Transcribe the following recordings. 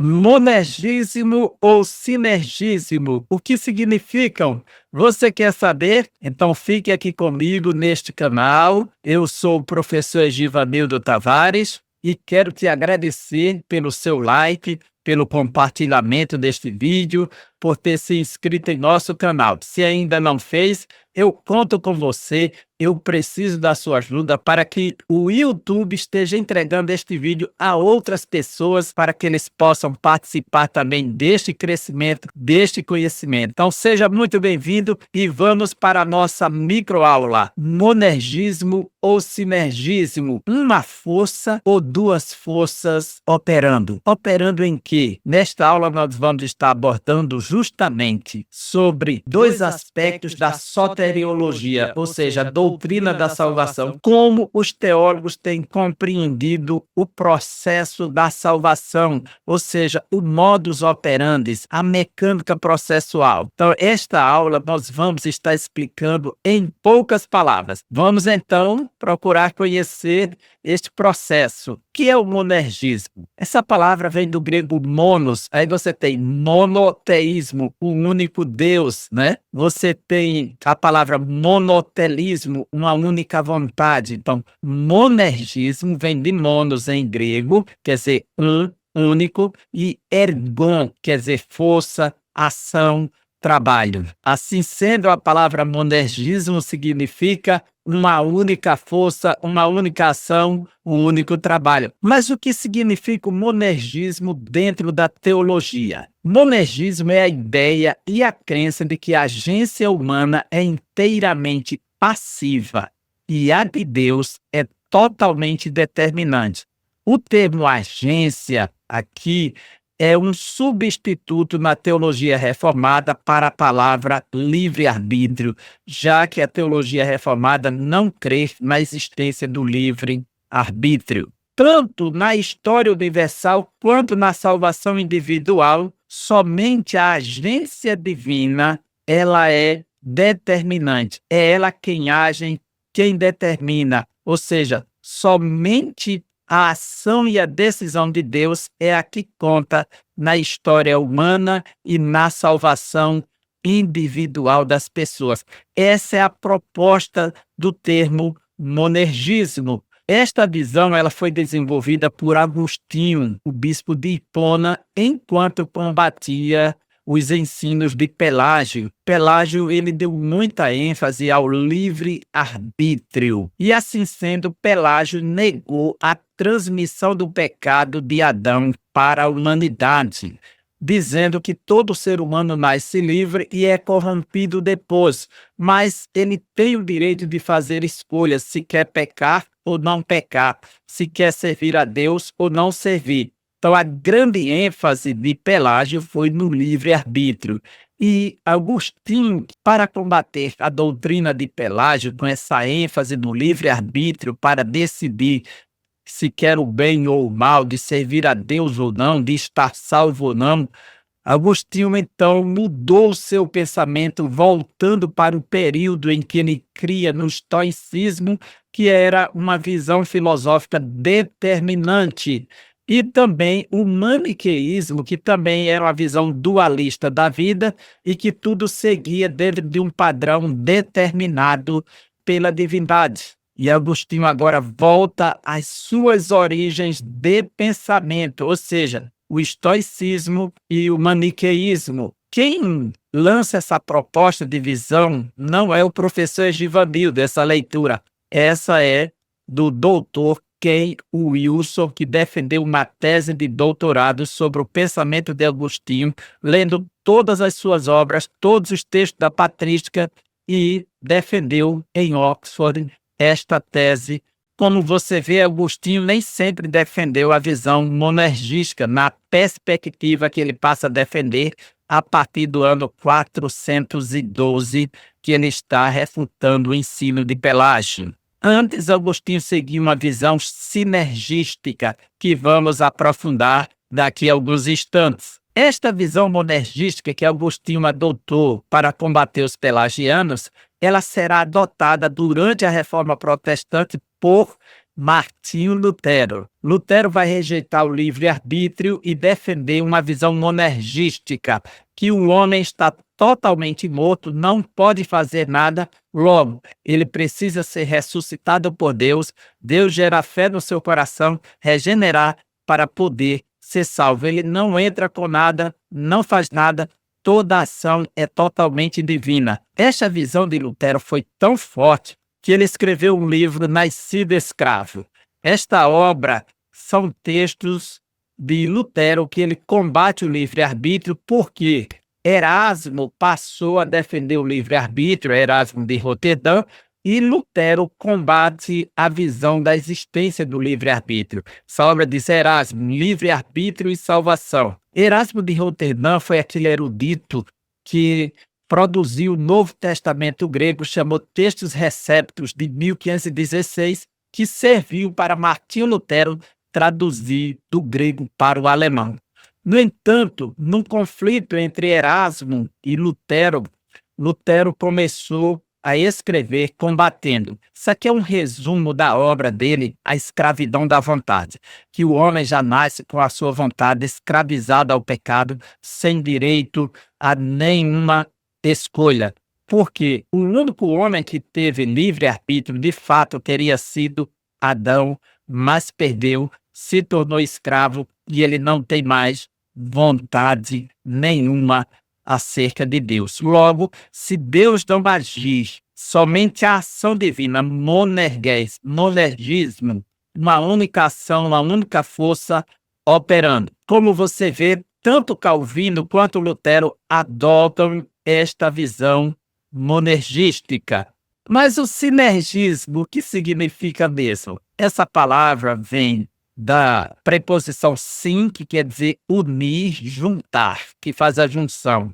Monergismo ou sinergismo, o que significam? Você quer saber? Então fique aqui comigo neste canal. Eu sou o professor Egivanildo Tavares e quero te agradecer pelo seu like, pelo compartilhamento deste vídeo, por ter se inscrito em nosso canal. Se ainda não fez, eu conto com você. Eu preciso da sua ajuda para que o YouTube esteja entregando este vídeo a outras pessoas, para que eles possam participar também deste crescimento, deste conhecimento. Então seja muito bem-vindo e vamos para a nossa microaula. Monergismo ou sinergismo? Uma força ou duas forças operando? Operando em quê? Nesta aula nós vamos estar abordando justamente sobre dois aspectos da soteriologia, ou seja, a doutrina da salvação, como os teólogos têm compreendido o processo da salvação, ou seja, o modus operandi, a mecânica processual. Então, esta aula nós vamos estar explicando em poucas palavras. Vamos então procurar conhecer este processo. O que é o monergismo? Essa palavra vem do grego monos, aí você tem monoteísmo, o único Deus, né? Você tem a palavra monotelismo, uma única vontade. Então, monergismo vem de monos em grego, quer dizer único, e ergon, quer dizer força, ação, trabalho. Assim sendo, a palavra monergismo significa uma única força, uma única ação, um único trabalho. Mas o que significa o monergismo dentro da teologia? Monergismo é a ideia e a crença de que a agência humana é inteiramente passiva e a de Deus é totalmente determinante. O termo agência aqui é um substituto na teologia reformada para a palavra livre-arbítrio, já que a teologia reformada não crê na existência do livre-arbítrio. Tanto na história universal quanto na salvação individual, somente a agência divina ela é determinante. É ela quem age, quem determina. Ou seja, somente a ação e a decisão de Deus é a que conta na história humana e na salvação individual das pessoas. Essa é a proposta do termo monergismo. Esta visão ela foi desenvolvida por Agostinho, o bispo de Hipona, enquanto combatia os ensinos de Pelágio. Pelágio ele deu muita ênfase ao livre-arbítrio. E assim sendo, Pelágio negou a transmissão do pecado de Adão para a humanidade, dizendo que todo ser humano nasce livre e é corrompido depois, mas ele tem o direito de fazer escolhas se quer pecar ou não pecar, se quer servir a Deus ou não servir. Então, a grande ênfase de Pelágio foi no livre-arbítrio. E Agostinho, para combater a doutrina de Pelágio, com essa ênfase no livre-arbítrio para decidir se quer o bem ou o mal, de servir a Deus ou não, de estar salvo ou não, Agostinho, então, mudou seu pensamento, voltando para o período em que ele cria no estoicismo, que era uma visão filosófica determinante. E também o maniqueísmo, que também era uma visão dualista da vida e que tudo seguia dentro de um padrão determinado pela divindade. E Agostinho agora volta às suas origens de pensamento, ou seja, o estoicismo e o maniqueísmo. Quem lança essa proposta de visão não é o professor Egivanildo, essa leitura. Essa é do doutor Ken Wilson, que defendeu uma tese de doutorado sobre o pensamento de Agostinho, lendo todas as suas obras, todos os textos da patrística, e defendeu em Oxford esta tese. Como você vê, Agostinho nem sempre defendeu a visão monergística na perspectiva que ele passa a defender a partir do ano 412, que ele está refutando o ensino de Pelágio. Antes, Agostinho seguia uma visão sinergística, que vamos aprofundar daqui a alguns instantes. Esta visão monergística que Agostinho adotou para combater os pelagianos, ela será adotada durante a Reforma Protestante por Martinho Lutero. Lutero vai rejeitar o livre-arbítrio e defender uma visão monergística, que o homem está totalmente morto, não pode fazer nada, logo, ele precisa ser ressuscitado por Deus, Deus gera fé no seu coração, regenerar para poder ser salvo. Ele não entra com nada, não faz nada, toda ação é totalmente divina. Esta visão de Lutero foi tão forte que ele escreveu um livro, Nascido Escravo. Esta obra são textos de Lutero que ele combate o livre-arbítrio, porque Erasmo passou a defender o livre-arbítrio, Erasmo de Roterdã, e Lutero combate a visão da existência do livre-arbítrio. Essa obra diz Erasmo, livre-arbítrio e salvação. Erasmo de Roterdã foi aquele erudito que produziu o Novo Testamento grego, chamou Textos Receptos, de 1516, que serviu para Martinho Lutero traduzir do grego para o alemão. No entanto, num conflito entre Erasmo e Lutero, Lutero começou a escrever combatendo. Isso aqui é um resumo da obra dele, A Escravidão da Vontade, que o homem já nasce com a sua vontade escravizado ao pecado, sem direito a nenhuma escolha. Porque o único homem que teve livre-arbítrio, de fato, teria sido Adão, mas perdeu, se tornou escravo e ele não tem mais vontade nenhuma acerca de Deus. Logo, se Deus não agir, somente a ação divina, monergismo, uma única ação, uma única força operando. Como você vê, tanto Calvino quanto Lutero adotam esta visão monergística. Mas o sinergismo, o que significa mesmo? Essa palavra vem da preposição sim, que quer dizer unir, juntar, que faz a junção.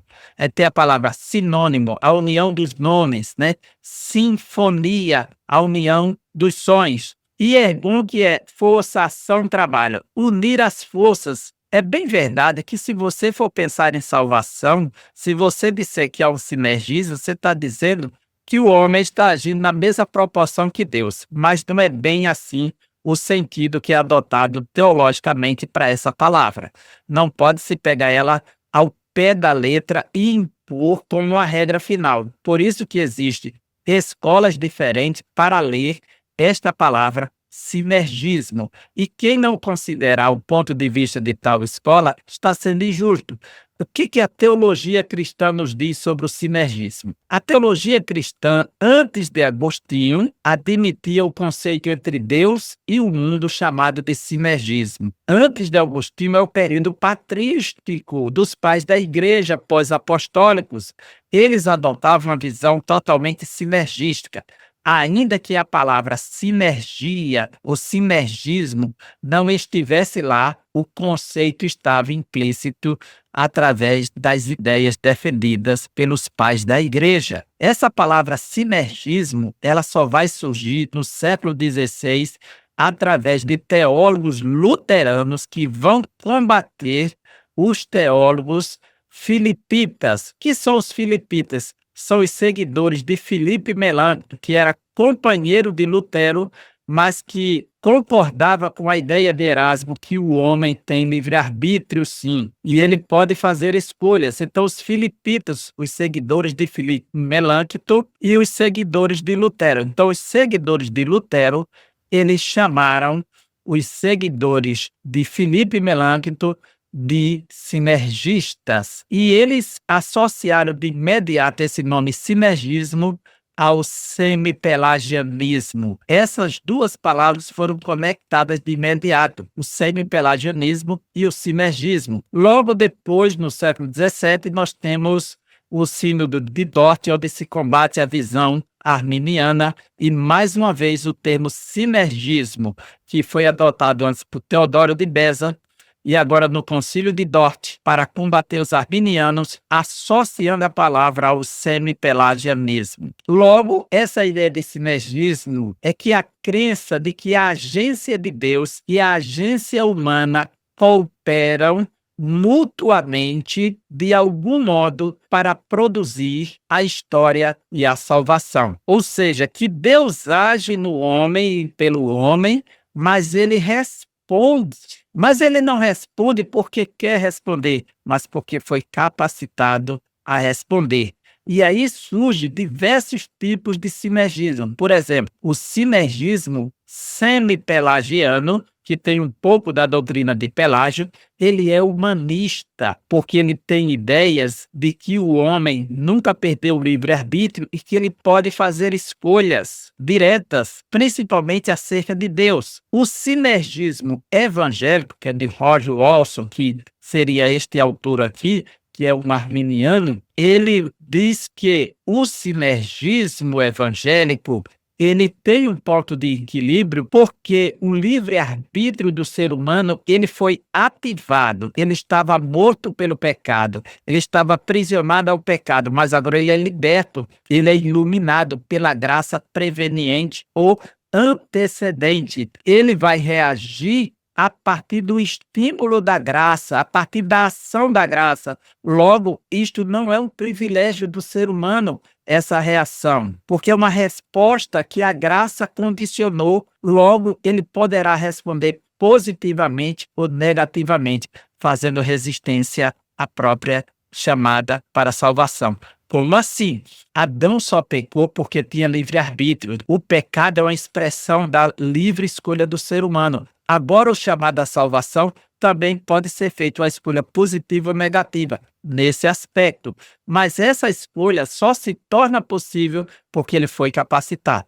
Tem a palavra sinônimo, a união dos nomes, né? Sinfonia, a união dos sons. E ergon, que é força, ação, trabalho. Unir as forças. É bem verdade que se você for pensar em salvação, se você disser que há um sinergismo, você está dizendo que o homem está agindo na mesma proporção que Deus. Mas não é bem assim o sentido que é adotado teologicamente para essa palavra. Não pode se pegar ela ao pé da letra e impor como uma regra final. Por isso que existem escolas diferentes para ler esta palavra sinergismo. E quem não considerar o ponto de vista de tal escola está sendo injusto. O que a teologia cristã nos diz sobre o sinergismo? A teologia cristã, antes de Agostinho, admitia o conceito entre Deus e o mundo chamado de sinergismo. Antes de Agostinho é o período patrístico dos pais da igreja pós-apostólicos. Eles adotavam uma visão totalmente sinergística. Ainda que a palavra sinergia ou sinergismo não estivesse lá, o conceito estava implícito através das ideias defendidas pelos pais da igreja. Essa palavra sinergismo, ela só vai surgir no século XVI através de teólogos luteranos que vão combater os teólogos filipitas. Que são os filipitas? São os seguidores de Filipe Melanchthon, que era companheiro de Lutero, mas que concordava com a ideia de Erasmo que o homem tem livre-arbítrio, sim, e ele pode fazer escolhas. Então, os filipitas, os seguidores de Filipe Melanchthon e os seguidores de Lutero. Então, os seguidores de Lutero, eles chamaram os seguidores de Filipe Melanchthon de sinergistas. E eles associaram de imediato esse nome sinergismo ao semipelagianismo. Essas duas palavras foram conectadas de imediato, o semipelagianismo e o sinergismo. Logo depois, no século XVII, nós temos o Sínodo de Dort, onde se combate a visão arminiana, e mais uma vez o termo sinergismo, que foi adotado antes por Teodoro de Beza, e agora no Concílio de Dort, para combater os arminianos, associando a palavra ao semipelagianismo. Logo, essa ideia de sinergismo é que a crença de que a agência de Deus e a agência humana cooperam mutuamente, de algum modo, para produzir a história e a salvação. Ou seja, que Deus age no homem e pelo homem, mas ele responde. Mas ele não responde porque quer responder, mas porque foi capacitado a responder. E aí surgem diversos tipos de sinergismo. Por exemplo, o sinergismo semi-pelagiano, que tem um pouco da doutrina de Pelágio, ele é humanista, porque ele tem ideias de que o homem nunca perdeu o livre-arbítrio e que ele pode fazer escolhas diretas, principalmente acerca de Deus. O sinergismo evangélico, que é de Roger Wilson, que seria este autor aqui, que é um arminiano, ele diz que o sinergismo evangélico ele tem um ponto de equilíbrio porque o livre-arbítrio do ser humano ele foi ativado, ele estava morto pelo pecado, ele estava aprisionado ao pecado, mas agora ele é liberto, ele é iluminado pela graça preveniente ou antecedente. Ele vai reagir a partir do estímulo da graça, a partir da ação da graça. Logo, isto não é um privilégio do ser humano, essa reação, porque é uma resposta que a graça condicionou, logo ele poderá responder positivamente ou negativamente, fazendo resistência à própria chamada para a salvação. Como assim? Adão só pecou porque tinha livre-arbítrio. O pecado é uma expressão da livre escolha do ser humano. Agora, o chamado à salvação também pode ser feito uma escolha positiva ou negativa nesse aspecto. Mas essa escolha só se torna possível porque ele foi capacitado.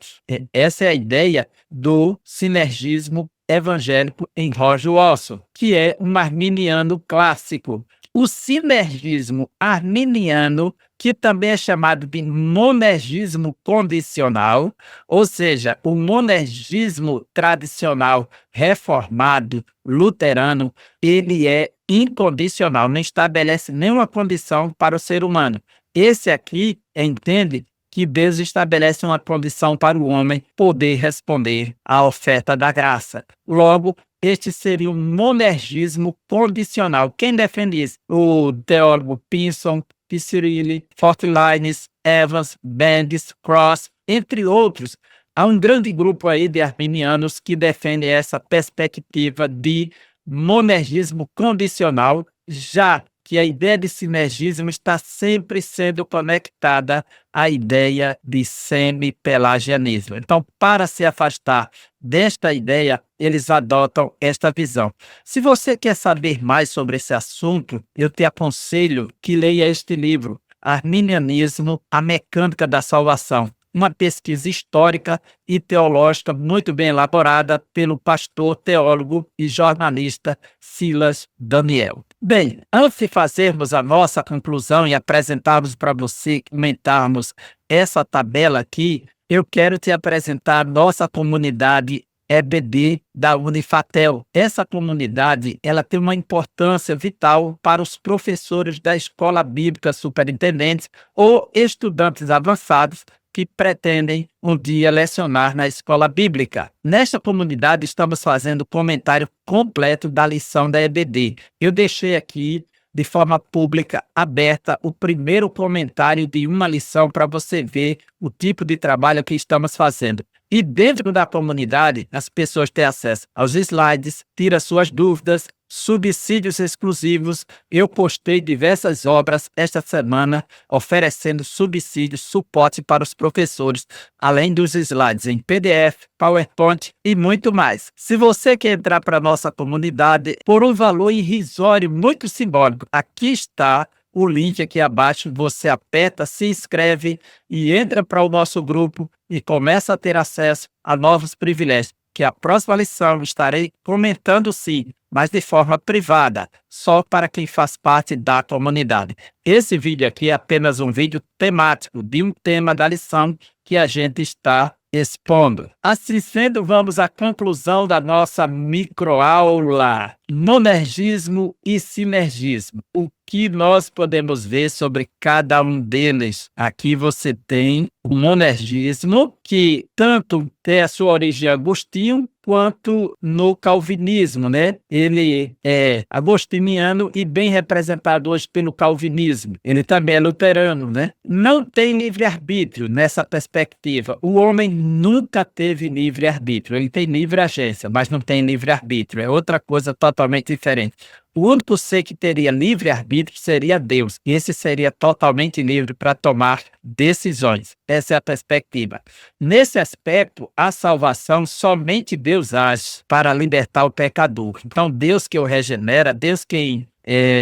Essa é a ideia do sinergismo evangélico em Roger Wilson, que é um arminiano clássico. O sinergismo arminiano, que também é chamado de monergismo condicional, ou seja, o monergismo tradicional reformado, luterano, ele é incondicional, não estabelece nenhuma condição para o ser humano. Esse aqui entende que Deus estabelece uma condição para o homem poder responder à oferta da graça. Logo, este seria um monergismo condicional. Quem defende isso? O teólogo Pinson, Picirilli, Fortlines, Evans, Bendis, Cross, entre outros. Há um grande grupo aí de arminianos que defendem essa perspectiva de monergismo condicional, já que a ideia de sinergismo está sempre sendo conectada à ideia de semi-pelagianismo. Então, para se afastar desta ideia, eles adotam esta visão. Se você quer saber mais sobre esse assunto, eu te aconselho que leia este livro, Arminianismo, a Mecânica da Salvação. Uma pesquisa histórica e teológica muito bem elaborada pelo pastor, teólogo e jornalista Silas Daniel. Bem, antes de fazermos a nossa conclusão e apresentarmos para você, comentarmos essa tabela aqui, eu quero te apresentar a nossa comunidade EBD da Unifatel. Essa comunidade ela tem uma importância vital para os professores da Escola Bíblica Superintendentes ou estudantes avançados que pretendem um dia lecionar na escola bíblica. Nesta comunidade estamos fazendo comentário completo da lição da EBD. Eu deixei aqui de forma pública, aberta, o primeiro comentário de uma lição para você ver o tipo de trabalho que estamos fazendo. E dentro da comunidade, as pessoas têm acesso aos slides, tiram suas dúvidas, subsídios exclusivos. Eu postei diversas obras esta semana oferecendo subsídios, suporte para os professores, além dos slides em PDF, PowerPoint e muito mais. Se você quer entrar para a nossa comunidade por um valor irrisório, muito simbólico, aqui está o link aqui abaixo, você aperta, se inscreve e entra para o nosso grupo e começa a ter acesso a novos privilégios, que a próxima lição estarei comentando sim, mas de forma privada, só para quem faz parte da comunidade. Esse vídeo aqui é apenas um vídeo temático de um tema da lição que a gente está expondo. Assim sendo, vamos à conclusão da nossa microaula. Monergismo e sinergismo. O que nós podemos ver sobre cada um deles? Aqui você tem o monergismo, que tanto tem a sua origem em Agostinho, quanto no calvinismo, né? Ele é agostiniano e bem representado hoje pelo calvinismo. Ele também é luterano, né? Não tem livre-arbítrio nessa perspectiva. O homem nunca teve livre-arbítrio. Ele tem livre agência, mas não tem livre-arbítrio. É outra coisa totalmente diferente. O único ser que teria livre-arbítrio seria Deus. E esse seria totalmente livre para tomar decisões. Essa é a perspectiva. Nesse aspecto, a salvação, somente Deus age para libertar o pecador. Então, Deus que o regenera, Deus quem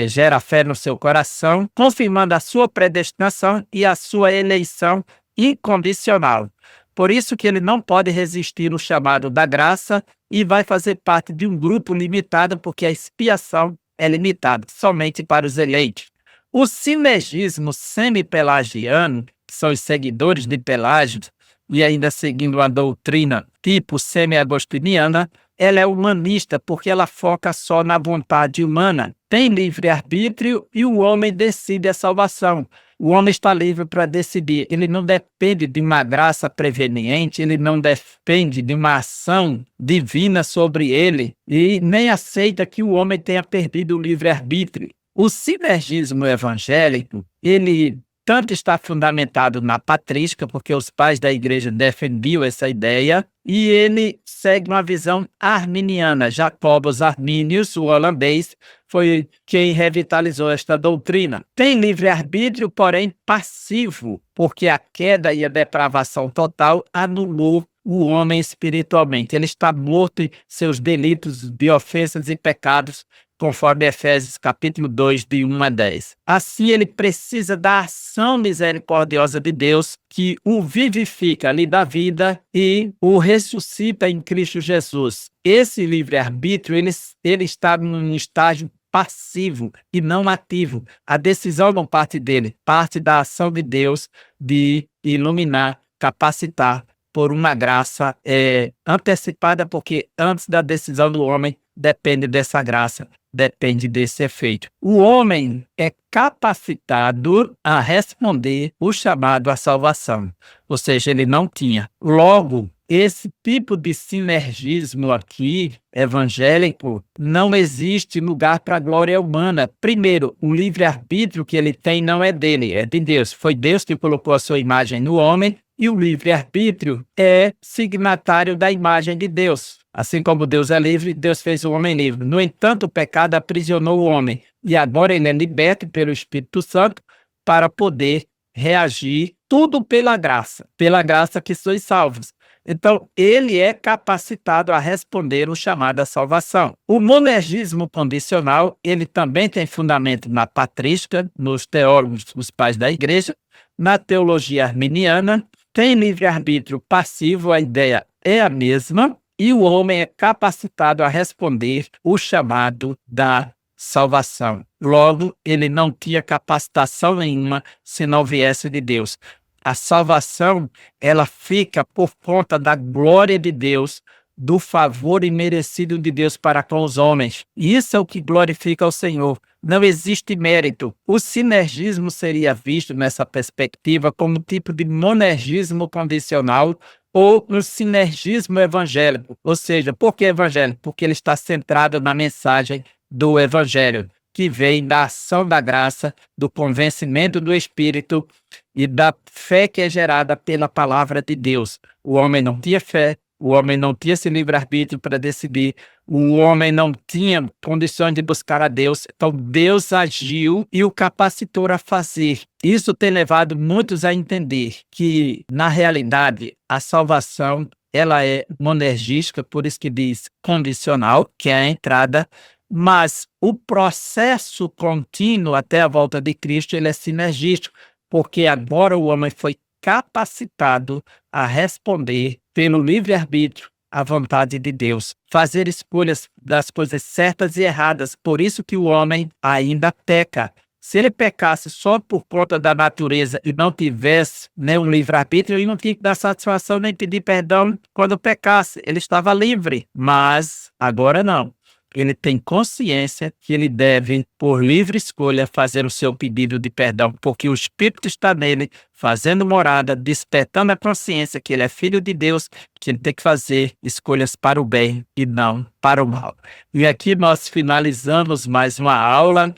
gera fé no seu coração, confirmando a sua predestinação e a sua eleição incondicional. Por isso que ele não pode resistir ao chamado da graça e vai fazer parte de um grupo limitado, porque a expiação é limitada somente para os eleitos. O sinergismo semi-pelagiano, que são os seguidores de Pelágio, e ainda seguindo a doutrina tipo semi-agostiniana, ela é humanista porque ela foca só na vontade humana. Tem livre-arbítrio e o homem decide a salvação. O homem está livre para decidir. Ele não depende de uma graça preveniente, ele não depende de uma ação divina sobre ele e nem aceita que o homem tenha perdido o livre-arbítrio. O sinergismo evangélico, ele tanto está fundamentado na patrística, porque os pais da igreja defendiam essa ideia, e ele segue uma visão arminiana. Jacobus Arminius, o holandês, foi quem revitalizou esta doutrina. Tem livre-arbítrio, porém passivo, porque a queda e a depravação total anulou o homem espiritualmente. Ele está morto em seus delitos de ofensas e pecados, conforme Efésios capítulo 2, de 1 a 10. Assim, ele precisa da ação misericordiosa de Deus, que o vivifica, lhe dá vida e o ressuscita em Cristo Jesus. Esse livre-arbítrio, ele está num estágio passivo e não ativo. A decisão não parte dele, parte da ação de Deus de iluminar, capacitar por uma graça antecipada, porque antes da decisão do homem depende dessa graça, depende desse efeito. O homem é capacitado a responder o chamado à salvação, ou seja, ele não tinha. Logo, esse tipo de sinergismo aqui, evangélico, não existe lugar para a glória humana. Primeiro, o livre-arbítrio que ele tem não é dele, é de Deus. Foi Deus que colocou a sua imagem no homem, e o livre-arbítrio é signatário da imagem de Deus. Assim como Deus é livre, Deus fez o homem livre. No entanto, o pecado aprisionou o homem, e agora ele é liberto pelo Espírito Santo para poder reagir, tudo pela graça que sois salvos. Então, ele é capacitado a responder o chamado à salvação. O monergismo condicional, ele também tem fundamento na patrística, nos teólogos, os pais da igreja, na teologia arminiana, tem livre-arbítrio passivo, a ideia é a mesma, e o homem é capacitado a responder o chamado da salvação. Logo, ele não tinha capacitação nenhuma se não viesse de Deus. A salvação, ela fica por conta da glória de Deus, do favor imerecido de Deus para com os homens. E isso é o que glorifica ao Senhor. Não existe mérito. O sinergismo seria visto nessa perspectiva como tipo de monergismo condicional ou um sinergismo evangélico. Ou seja, por que evangélico? Porque ele está centrado na mensagem do evangelho, que vem da ação da graça, do convencimento do Espírito e da fé que é gerada pela palavra de Deus. O homem não tinha fé, o homem não tinha esse livre-arbítrio para decidir, o homem não tinha condições de buscar a Deus, então Deus agiu e o capacitou a fazer. Isso tem levado muitos a entender que, na realidade, a salvação ela é monergística, por isso que diz condicional, que é a entrada, mas o processo contínuo até a volta de Cristo ele é sinergístico, porque agora o homem foi capacitado a responder pelo livre-arbítrio à vontade de Deus, fazer escolhas das coisas certas e erradas. Por isso que o homem ainda peca. Se ele pecasse só por conta da natureza e não tivesse um livre-arbítrio, ele não tinha que dar satisfação nem pedir perdão quando pecasse. Ele estava livre, mas agora não. ele tem consciência que ele deve, por livre escolha, fazer o seu pedido de perdão, porque o Espírito está nele, fazendo morada, despertando a consciência que ele é filho de Deus, que ele tem que fazer escolhas para o bem e não para o mal. E aqui nós finalizamos mais uma aula,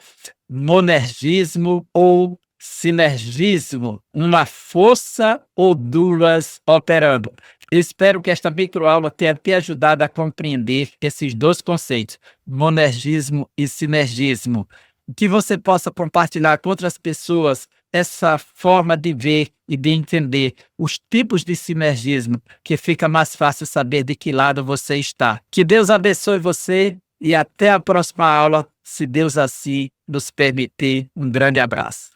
monergismo ou sinergismo, uma força ou duas operando. Eu espero que esta microaula tenha te ajudado a compreender esses dois conceitos, monergismo e sinergismo. Que você possa compartilhar com outras pessoas essa forma de ver e de entender os tipos de sinergismo, que fica mais fácil saber de que lado você está. Que Deus abençoe você e até a próxima aula, se Deus assim nos permitir. Um grande abraço.